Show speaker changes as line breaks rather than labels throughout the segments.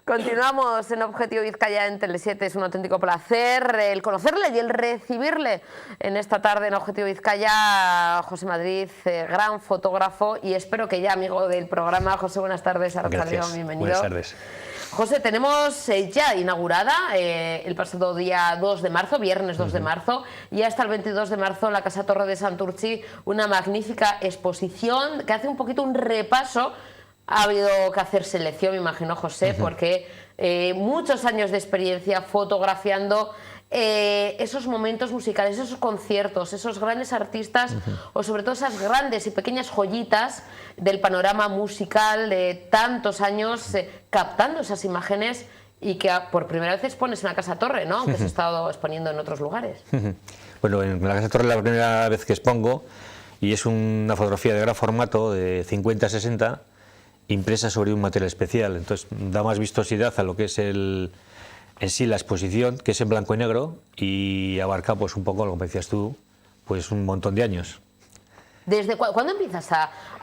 Continuamos en Objetivo Vizcaya en Tele7. Es un auténtico placer el conocerle y el recibirle en esta tarde en Objetivo Vizcaya. José Madrid, gran fotógrafo y espero que ya amigo del programa. José, buenas tardes.
Gracias.
Bienvenido.
Buenas tardes.
José, tenemos ya inaugurada el pasado día 2 de marzo, viernes 2 de marzo, y hasta el 22 de marzo en la Casa Torre de Santurtzi, una magnífica exposición que hace un poquito un repaso. Ha habido que hacer selección, me imagino, José, porque muchos años de experiencia fotografiando esos momentos musicales, esos conciertos, esos grandes artistas o sobre todo esas grandes y pequeñas joyitas del panorama musical de tantos años, captando esas imágenes y que por primera vez expones en la Casa Torre, ¿no? Aunque se ha estado exponiendo en otros lugares.
Bueno, en la Casa Torre es la primera vez que expongo y es una fotografía de gran formato, de 50-60, impresa sobre un material especial, entonces da más vistosidad a lo que es en sí la exposición, que es en blanco y negro y abarca pues un poco, como decías tú, pues un montón de años.
¿Desde cuándo empiezas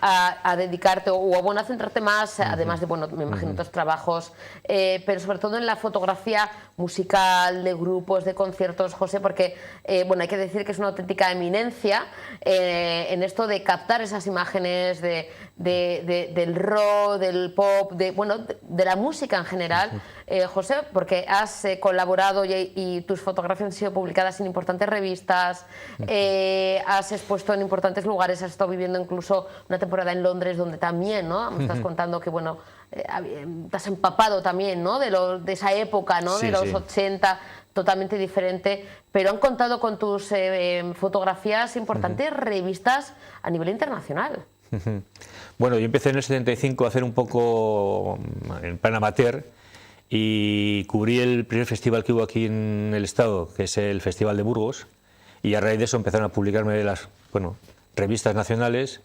a dedicarte o bueno, a centrarte más, además de, bueno, me imagino otros trabajos, pero sobre todo en la fotografía musical, de grupos, de conciertos, José? Porque, bueno, hay que decir que es una auténtica eminencia en esto de captar esas imágenes del rock, del pop, de la música en general, José, porque has colaborado y tus fotografías han sido publicadas en importantes revistas, has expuesto en importantes lugares. Has estado viviendo incluso una temporada en Londres donde también, ¿no? Me estás contando que, bueno, te has empapado también, ¿no? De esa época, ¿no?
Sí,
de los
sí.
80, totalmente diferente, pero han contado con tus fotografías importantes revistas a nivel internacional.
Bueno, yo empecé en el 75 a hacer un poco en plan amateur y cubrí el primer festival que hubo aquí en el estado, que es el Festival de Burgos, y a raíz de eso empezaron a publicarme las, bueno, revistas nacionales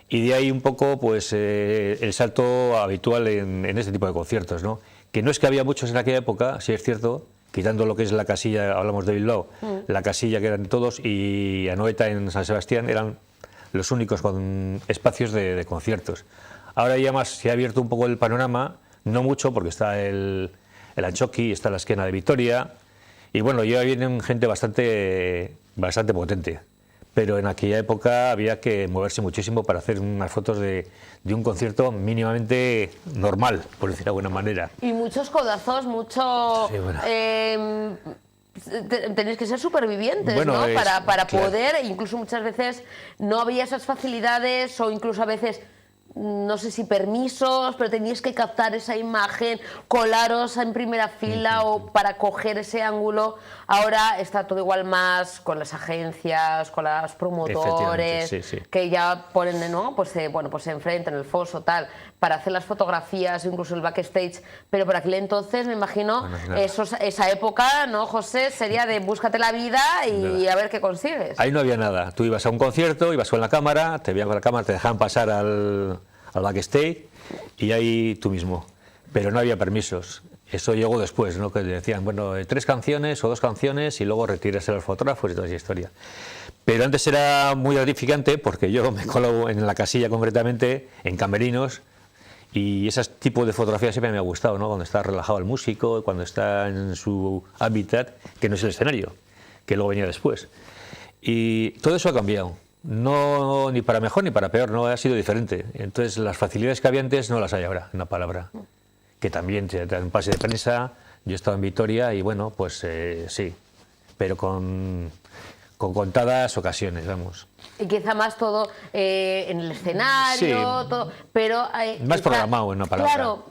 y de ahí un poco pues el salto habitual en este tipo de conciertos, ¿no? Que no es que había muchos en aquella época, sí es cierto, quitando lo que es la casilla, hablamos de Bilbao, la casilla que eran todos y Anoeta en San Sebastián eran los únicos con espacios de conciertos. Ahora ya más se ha abierto un poco el panorama, no mucho porque está el Antxoki, está la Esquena de Vitoria y bueno, ya vienen gente bastante potente. Pero en aquella época había que moverse muchísimo para hacer unas fotos de un mínimamente normal, por decir de alguna manera.
Y muchos codazos, mucho...
Sí, bueno.
Tenéis que ser supervivientes,
Bueno,
¿no? Para
claro.
poder, incluso muchas veces no había esas facilidades o incluso a veces... no sé si permisos, pero teníais que captar esa imagen, colaros en primera fila o para coger ese ángulo. Ahora está todo igual más con las agencias, con los promotores,
sí, sí.
que ya ponen, ¿no? Pues se enfrentan en el foso, tal, para hacer las fotografías, incluso el backstage. Pero por aquel entonces, me imagino,
Bueno, claro.
esa época, ¿no, José? Sería de búscate la vida y a ver qué consigues.
Ahí no había nada. Tú ibas a un concierto, ibas con la cámara, te veían con la cámara, te dejaban pasar al backstage y ahí tú mismo. Pero no había permisos. Eso llegó después, ¿no? Que decían, bueno, 3 canciones o 2 canciones y luego retirarse a los fotógrafos y toda esa historia. Pero antes era muy gratificante porque yo me colo en la casilla concretamente, en camerinos, y ese tipo de fotografía siempre me ha gustado, ¿no? Cuando está relajado el músico, cuando está en su hábitat, que no es el escenario, que luego venía después. Y todo eso ha cambiado. No ni para mejor ni para peor, no ha sido diferente. Entonces las facilidades que había antes no las hay ahora, en una palabra. Que también te dan un pase de prensa, yo he estado en Vitoria y bueno, pues sí, pero con contadas ocasiones, vamos.
Y quizá más todo en el escenario,
Sí,
todo, pero...
más programado, en una palabra.
Claro,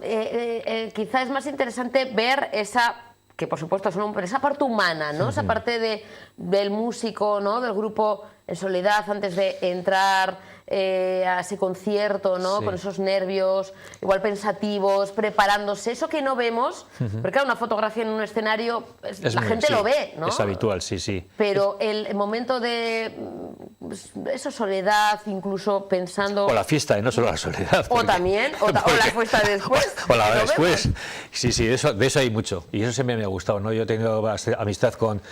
quizá es más interesante ver esa... que por supuesto esa parte humana, ¿no? Esa parte del músico, ¿no? Del grupo en soledad antes de entrar a ese concierto, ¿no?
Sí.
Con esos nervios, igual pensativos, preparándose, eso que no vemos, porque claro, una fotografía en un escenario, la gente
sí,
lo ve, ¿no?
Es habitual, sí, sí.
Pero el momento de eso, soledad, incluso pensando...
O la fiesta, y no solo la soledad.
O también, o la fiesta después.
O la
¿Lo
después.
vemos?
Sí, sí, de eso hay mucho. Y eso siempre me ha gustado, ¿no? Yo he tenido amistad con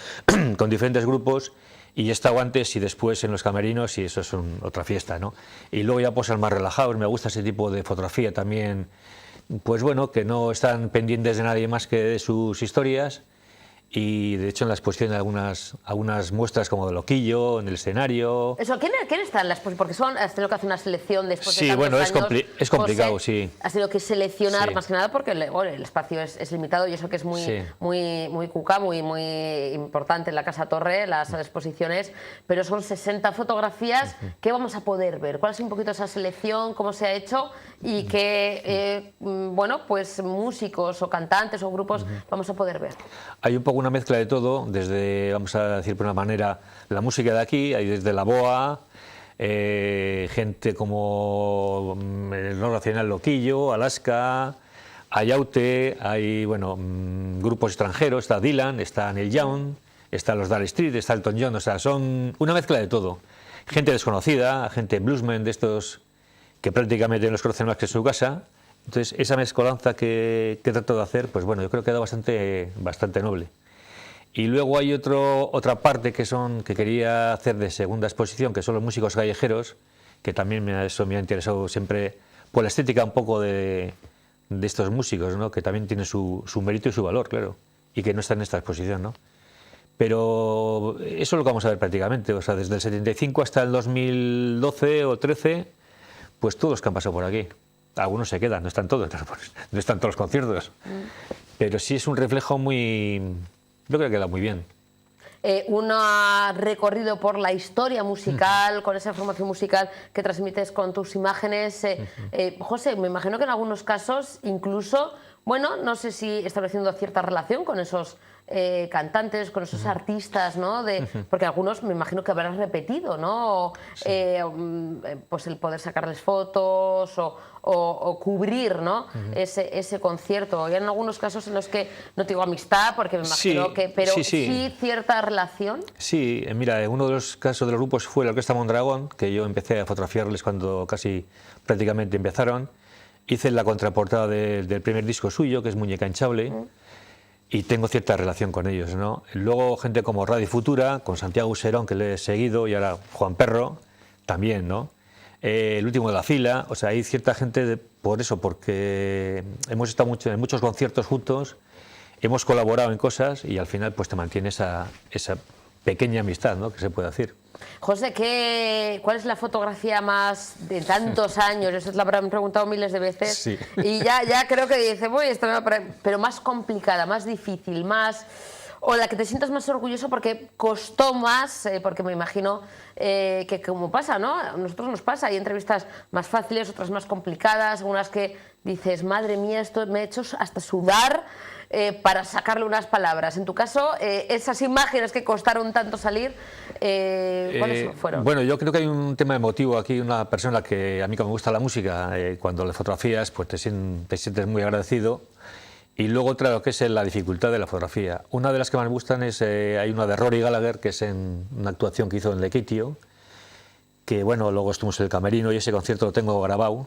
diferentes grupos y he estado antes y después en los camerinos y eso es otra fiesta, ¿no? Y luego ya pues más relajados, me gusta ese tipo de fotografía también pues bueno, que no están pendientes de nadie más que de sus historias. Y de hecho en la exposición hay algunas muestras como de loquillo en el escenario.
Eso, ¿quién está en la exposición? Porque has tenido que hacer una selección después de
Sí,
tantos
bueno,
años.
es complicado,
José,
sí.
has tenido que seleccionar
Sí.
más que nada porque el espacio es limitado y eso que es muy,
Sí.
muy cuca, muy importante en la Casa Torre, las exposiciones, pero son 60 fotografías. ¿Qué vamos a poder ver? ¿Cuál es un poquito esa selección? ¿Cómo se ha hecho? Y qué, bueno, pues músicos o cantantes o grupos vamos a poder ver.
Hay un poco una mezcla de todo, desde, vamos a decir por una manera, la música de aquí, hay desde la boa, gente como el no nacional Loquillo, Alaska, Ayaute, hay bueno, grupos extranjeros, está Dylan, está Neil Young, está los Dire Straits, está Elton John, o sea, son una mezcla de todo. Gente desconocida, gente bluesmen de estos que prácticamente no los conocen más que en su casa. Entonces, esa mezcolanza que trato de hacer, pues bueno, yo creo que queda bastante noble. Y luego hay otra parte que quería hacer de segunda exposición, que son los músicos callejeros, que también eso me ha interesado siempre por la estética un poco de estos músicos, ¿no? Que también tienen su mérito y su valor, claro, y que no están en esta exposición, ¿no? Pero eso es lo que vamos a ver prácticamente, o sea, desde el 75 hasta el 2012 o 13, pues todos los que han pasado por aquí. Algunos se quedan, no están todos, no están todos los conciertos, pero sí es un reflejo muy... Yo creo que queda muy bien.
Un recorrido por la historia musical, con esa información musical que transmites con tus imágenes. José, me imagino que en algunos casos incluso, bueno, no sé si estableciendo cierta relación con esos cantantes, con esos artistas, ¿no? Porque algunos me imagino que habrás repetido, ¿no?
Sí.
Pues el poder sacarles fotos o cubrir, ¿no? Ese concierto. Y en algunos casos en los que, no te digo amistad, porque me imagino que, pero sí cierta relación.
Sí, mira, uno de los casos de los grupos fue la Orquesta Mondragón, que yo empecé a fotografiarles cuando casi prácticamente empezaron. Hice la contraportada del primer disco suyo, que es Muñeca Hinchable, y tengo cierta relación con ellos, ¿no? Luego gente como Radio Futura, con Santiago Userón, que le he seguido, y ahora Juan Perro, también, ¿no? El último de la fila, o sea, hay cierta gente por eso, porque hemos estado en muchos conciertos juntos, hemos colaborado en cosas y al final pues te mantiene esa pequeña amistad, ¿no? Que se puede decir.
José, ¿cuál es la fotografía más de tantos años? Eso la habrán preguntado miles de veces.
Sí.
Y ya creo que dice, uy, esto me va a parecer, pero más complicada, más difícil, más... O la que te sientas más orgulloso porque costó más, porque me imagino que como pasa, ¿no? A nosotros nos pasa, hay entrevistas más fáciles, otras más complicadas, algunas que dices, madre mía, esto me ha hecho hasta sudar para sacarle unas palabras. En tu caso, esas imágenes que costaron tanto salir, ¿cuáles fueron?
Bueno, yo creo que hay un tema emotivo aquí, una persona que a mí que me gusta la música, cuando le fotografías pues te sientes muy agradecido. Y luego otra, lo que es la dificultad de la fotografía. Una de las que más me gustan es, hay una de Rory Gallagher, que es en una actuación que hizo en Lequeitio, que bueno, luego estuvimos en el camerino y ese concierto lo tengo grabado.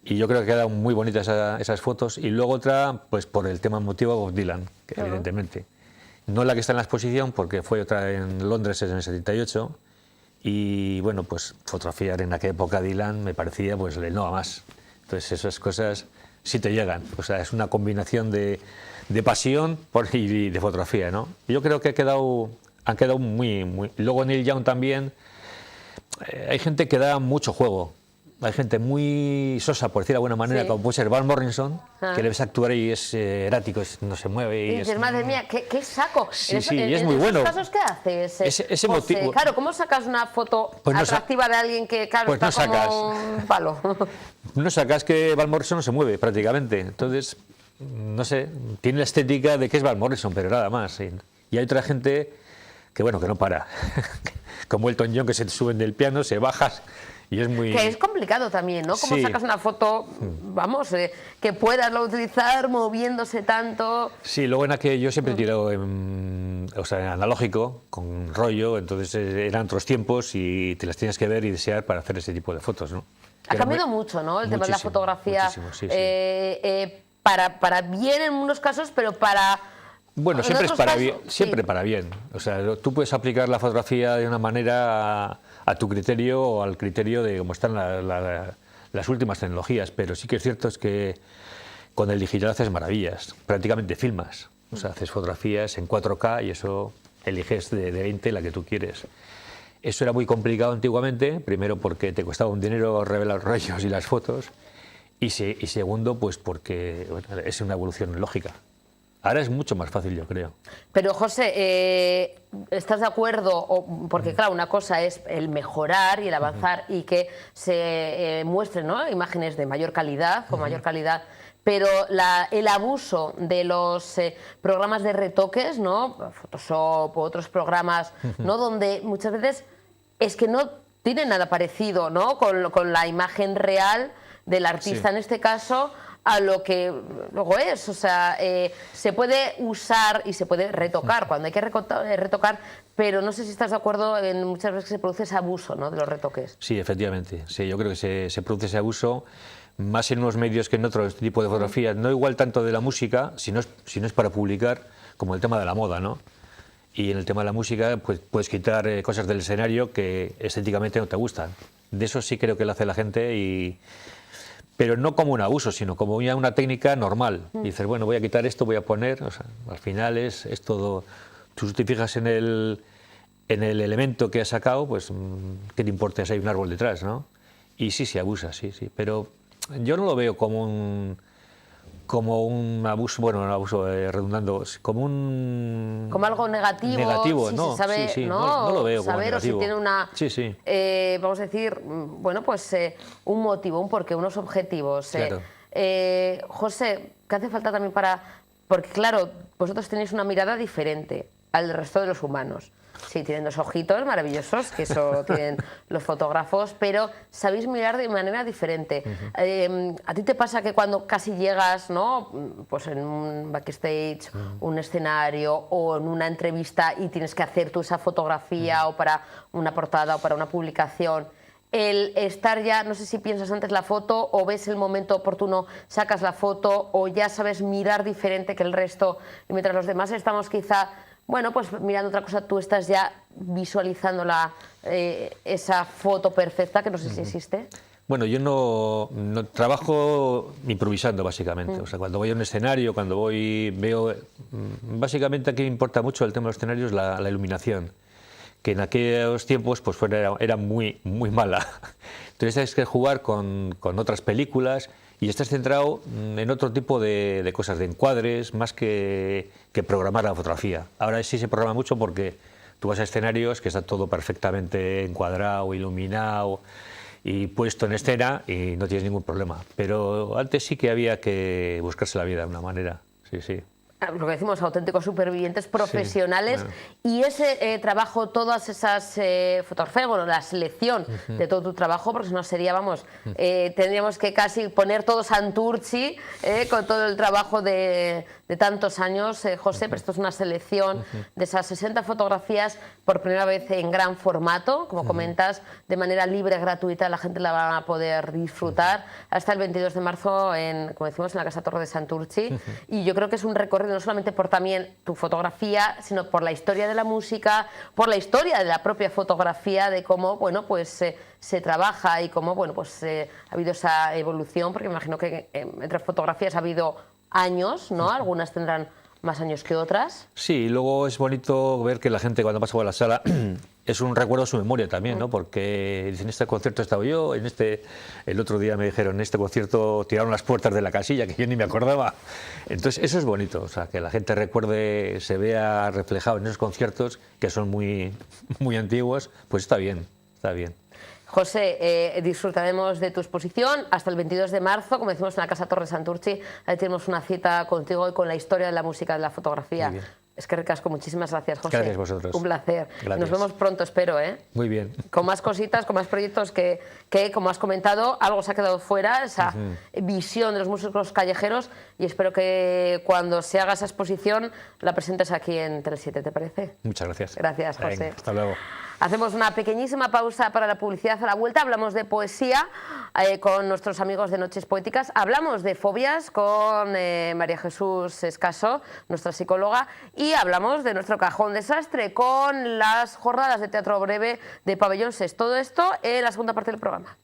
Y yo creo que quedan muy bonitas esas fotos. Y luego otra, pues por el tema emotivo, Bob Dylan, que evidentemente. No la que está en la exposición, porque fue otra en Londres en el 78. Y bueno, pues fotografiar en aquella época Dylan me parecía pues el no a más. Entonces esas cosas sí te llegan. O sea, es una combinación de pasión y de fotografía, ¿no? Y yo creo que han quedado muy... Luego Neil Young también. Hay gente que da mucho juego. Hay gente muy sosa, por decir de alguna manera, como puede ser Van Morrison, que le ves actuar y es errático, no se mueve.
Y dices, madre mía, ¿qué saco?
Sí, y es muy bueno.
¿En esos casos qué haces?
Ese motivo.
Claro, ¿cómo sacas una foto atractiva de alguien que, claro,
pues
está
no
como un palo?
No sacas que Van Morrison no se mueve prácticamente. Entonces, no sé, tiene la estética de que es Van Morrison, pero nada más. Y hay otra gente que, bueno, que no para. Como Elton John, que se suben del piano, se bajan. Y es muy...
Que es complicado también, ¿no? ¿Cómo sacas una foto, vamos, que puedas utilizar moviéndose tanto?
Sí, luego en aquel yo siempre he tirado en analógico, con rollo, entonces eran otros tiempos y te las tienes que ver y desear para hacer ese tipo de fotos, ¿no?
Ha cambiado mucho, ¿no? El tema de la fotografía.
Sí.
Para bien en unos casos, pero para...
Bueno, siempre es para bien, siempre para bien. O sea, tú puedes aplicar la fotografía de una manera a tu criterio o al criterio de cómo están las últimas tecnologías, pero sí que es cierto es que con el digital haces maravillas, prácticamente filmas. O sea, haces fotografías en 4K y eso eliges de 20 la que tú quieres. Eso era muy complicado antiguamente, primero porque te costaba un dinero revelar los rollos y las fotos, y segundo, pues porque bueno, es una evolución lógica. Ahora es mucho más fácil, yo creo.
Pero, José, ¿estás de acuerdo? Porque, claro, una cosa es el mejorar y el avanzar y que se muestren, ¿no?, imágenes de mayor calidad, con mayor calidad, pero el abuso de los programas de retoques, ¿no?, Photoshop u otros programas, ¿no?, donde muchas veces es que no tiene nada parecido, ¿no?, con la imagen real del artista, en este caso, a lo que luego es. O sea, se puede usar y se puede retocar cuando hay que retocar, pero no sé si estás de acuerdo en muchas veces que se produce ese abuso, ¿no?, de los retoques.
Sí, efectivamente. Sí, yo creo que se produce ese abuso más en unos medios que en otros tipos de fotografías. No igual tanto de la música, si no es para publicar, como el tema de la moda, ¿no? Y en el tema de la música, pues puedes quitar cosas del escenario que estéticamente no te gustan. De eso sí creo que lo hace la gente, pero no como un abuso, sino como ya una técnica normal. Y dices, bueno, voy a quitar esto, voy a poner... O sea, al final es todo... Tú te fijas en el elemento que has sacado, pues ¿qué te importa si hay un árbol detrás, no? Y sí, se abusa, sí. Pero yo no lo veo como un abuso, bueno, un abuso redundando, como
algo negativo.
Negativo,
si
no,
se sabe,
no lo veo como
saber
negativo.
O si tiene una, vamos a decir, bueno, pues un motivo, un porqué, unos objetivos.
Claro.
José, ¿qué hace falta también porque claro, vosotros tenéis una mirada diferente al resto de los humanos? Sí, tienen dos ojitos maravillosos, que eso tienen los fotógrafos, pero sabéis mirar de manera diferente. ¿A ti te pasa que cuando casi llegas, ¿no?, pues en un backstage, un escenario o en una entrevista y tienes que hacer tú esa fotografía o para una portada o para una publicación, el estar ya, no sé si piensas antes la foto o ves el momento oportuno, sacas la foto o ya sabes mirar diferente que el resto, y mientras los demás estamos quizá... Bueno, pues mirando otra cosa, tú estás ya visualizando esa foto perfecta, que no sé si existe.
Bueno, yo no trabajo improvisando, básicamente. O sea, cuando voy a un escenario, veo... Básicamente aquí importa mucho el tema de los escenarios, la iluminación, que en aquellos tiempos pues era muy, muy mala. Entonces tienes que jugar con otras películas y estás centrado en otro tipo de cosas, de encuadres, más que programar la fotografía. Ahora sí se programa mucho porque tú vas a escenarios que está todo perfectamente encuadrado, iluminado y puesto en escena y no tienes ningún problema. Pero antes sí que había que buscarse la vida de una manera, sí.
Lo que decimos, auténticos supervivientes profesionales, y ese trabajo, todas esas fotografías, bueno, la selección de todo tu trabajo, porque si no sería, vamos, tendríamos que casi poner todo Santurchi con todo el trabajo de tantos años, José, pero esto es una selección de esas 60 fotografías por primera vez en gran formato, como comentas, de manera libre, gratuita, la gente la va a poder disfrutar hasta el 22 de marzo, como decimos, en la Casa Torre de Santurchi, y yo creo que es un recorrido no solamente por también tu fotografía, sino por la historia de la música, por la historia de la propia fotografía, de cómo, bueno, pues se trabaja y cómo, bueno, pues ha habido esa evolución, porque me imagino que entre fotografías ha habido años, ¿no? Algunas tendrán más años que otras.
Sí, y luego es bonito ver que la gente cuando pasa por la sala es un recuerdo de su memoria también, ¿no? Porque dicen, en este concierto he estado yo, el otro día me dijeron, en este concierto tiraron las puertas de la casilla, que yo ni me acordaba. Entonces eso es bonito, o sea, que la gente recuerde, se vea reflejado en esos conciertos que son muy, muy antiguos, pues está bien, está bien.
José, disfrutaremos de tu exposición hasta el 22 de marzo, como decimos, en la Casa Torre de Santurchi. Ahí tenemos una cita contigo y con la historia de la música, de la fotografía. Es que ricasco, muchísimas gracias, José.
Gracias a vosotros.
Un placer.
Gracias.
Nos vemos pronto, espero, ¿eh?
Muy bien.
Con más cositas, con más proyectos que como has comentado, algo se ha quedado fuera, esa visión de los músicos callejeros, y espero que cuando se haga esa exposición la presentes aquí en Tele7, ¿te parece?
Muchas gracias.
Gracias, José.
Venga, hasta luego.
Hacemos una pequeñísima pausa para la publicidad. A la vuelta hablamos de poesía con nuestros amigos de Noches Poéticas. Hablamos de fobias con María Jesús Escaso, nuestra psicóloga, y hablamos de nuestro cajón desastre con las jornadas de teatro breve de Pabellón 6. Todo esto en la segunda parte del programa.